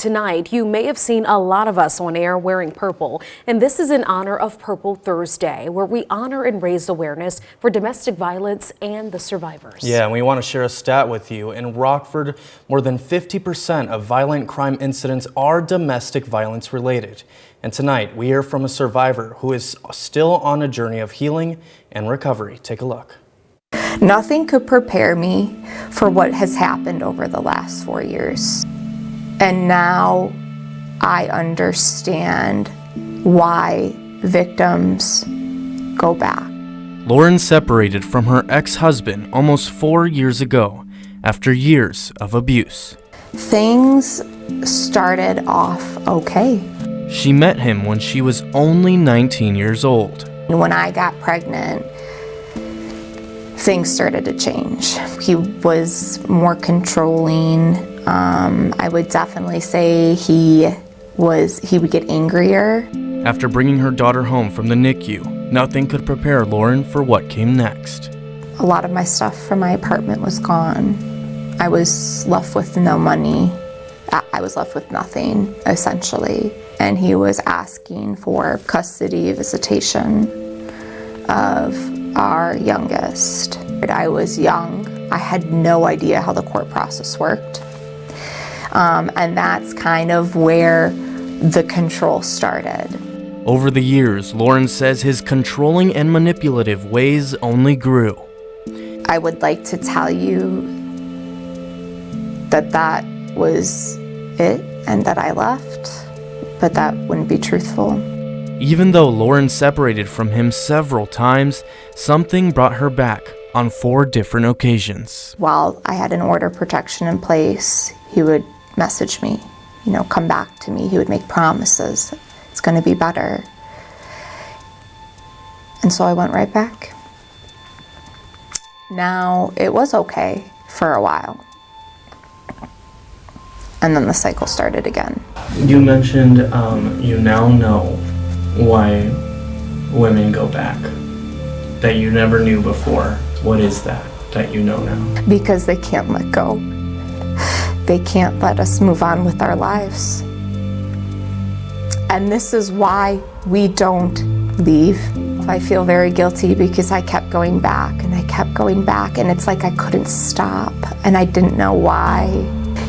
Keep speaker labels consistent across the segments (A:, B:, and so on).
A: Tonight, you may have seen a lot of us on air wearing purple, and this is in honor of Purple Thursday, where we honor and raise awareness for domestic violence and the survivors.
B: Yeah, and we want to share a stat with you. In Rockford, more than 50% of violent crime incidents are domestic violence related. And tonight, we hear from a survivor who is still on a journey of healing and recovery. Take a look.
C: Nothing could prepare me for what has happened over the last 4 years. And now I understand why victims go back.
B: Lauren separated from her ex-husband almost 4 years ago after years of abuse.
C: Things started off okay.
B: She met him when she was only 19 years old.
C: When I got pregnant, things started to change. He was more controlling. I would definitely say he would get angrier.
B: After bringing her daughter home from the NICU, nothing could prepare Lauren for what came next.
C: A lot of my stuff from my apartment was gone. I was left with no money. I was left with nothing, essentially. And he was asking for custody visitation of our youngest. I was young. I had no idea how the court process worked. And that's kind of where the control started.
B: Over the years, Lauren says his controlling and manipulative ways only grew.
C: I would like to tell you that that was it and that I left, but that wouldn't be truthful.
B: Even though Lauren separated from him several times, something brought her back on 4 different occasions.
C: While I had an order of protection in place, he would message me, come back to me. He would make promises. It's going to be better. And so I went right back. Now, it was okay for a while. And then the cycle started again.
B: You mentioned you now know why women go back, that you never knew before. What is that you know now?
C: Because they can't let go. They can't let us move on with our lives. And this is why we don't leave. I feel very guilty because I kept going back and I kept going back, and it's like I couldn't stop and I didn't know why.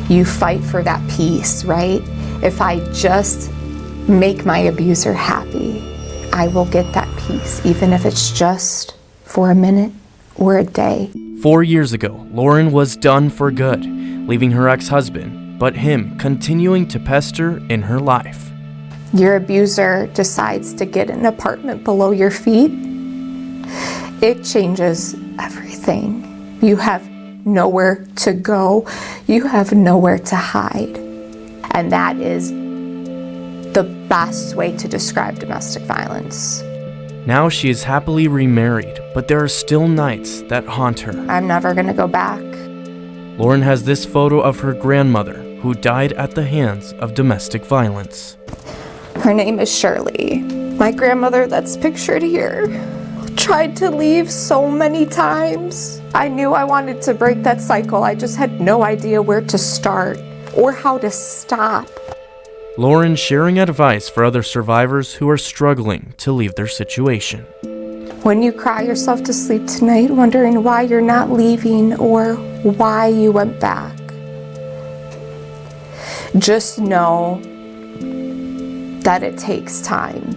C: You fight for that peace, right? If I just make my abuser happy, I will get that peace, even if it's just for a minute or a day.
B: 4 years ago, Lauren was done for good, leaving her ex-husband, but him continuing to pester in her life.
C: Your abuser decides to get an apartment below your feet. It changes everything. You have nowhere to go. You have nowhere to hide. And that is the best way to describe domestic violence.
B: Now she is happily remarried, but there are still nights that haunt her.
C: I'm never gonna go back.
B: Lauren has this photo of her grandmother, who died at the hands of domestic violence.
C: Her name is Shirley. My grandmother that's pictured here tried to leave so many times. I knew I wanted to break that cycle. I just had no idea where to start or how to stop.
B: Lauren sharing advice for other survivors who are struggling to leave their situation.
C: When you cry yourself to sleep tonight, wondering why you're not leaving or why you went back, just know that it takes time.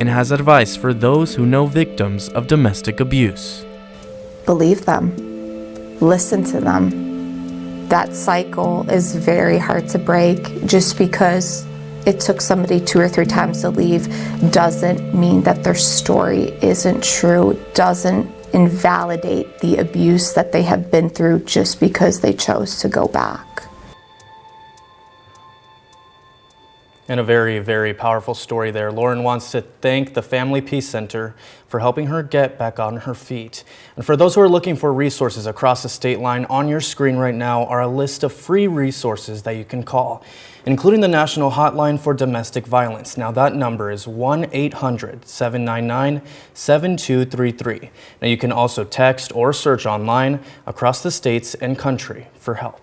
B: And has advice for those who know victims of domestic abuse.
C: Believe them. Listen to them. That cycle is very hard to break. Just because it took somebody 2 or 3 times to leave doesn't mean that their story isn't true, doesn't invalidate the abuse that they have been through just because they chose to go back.
B: And a very, very powerful story there. Lauren wants to thank the Family Peace Center for helping her get back on her feet. And for those who are looking for resources across the state line, on your screen right now are a list of free resources that you can call, including the National Hotline for Domestic Violence. Now that number is 1-800-799-7233. Now you can also text or search online across the states and country for help.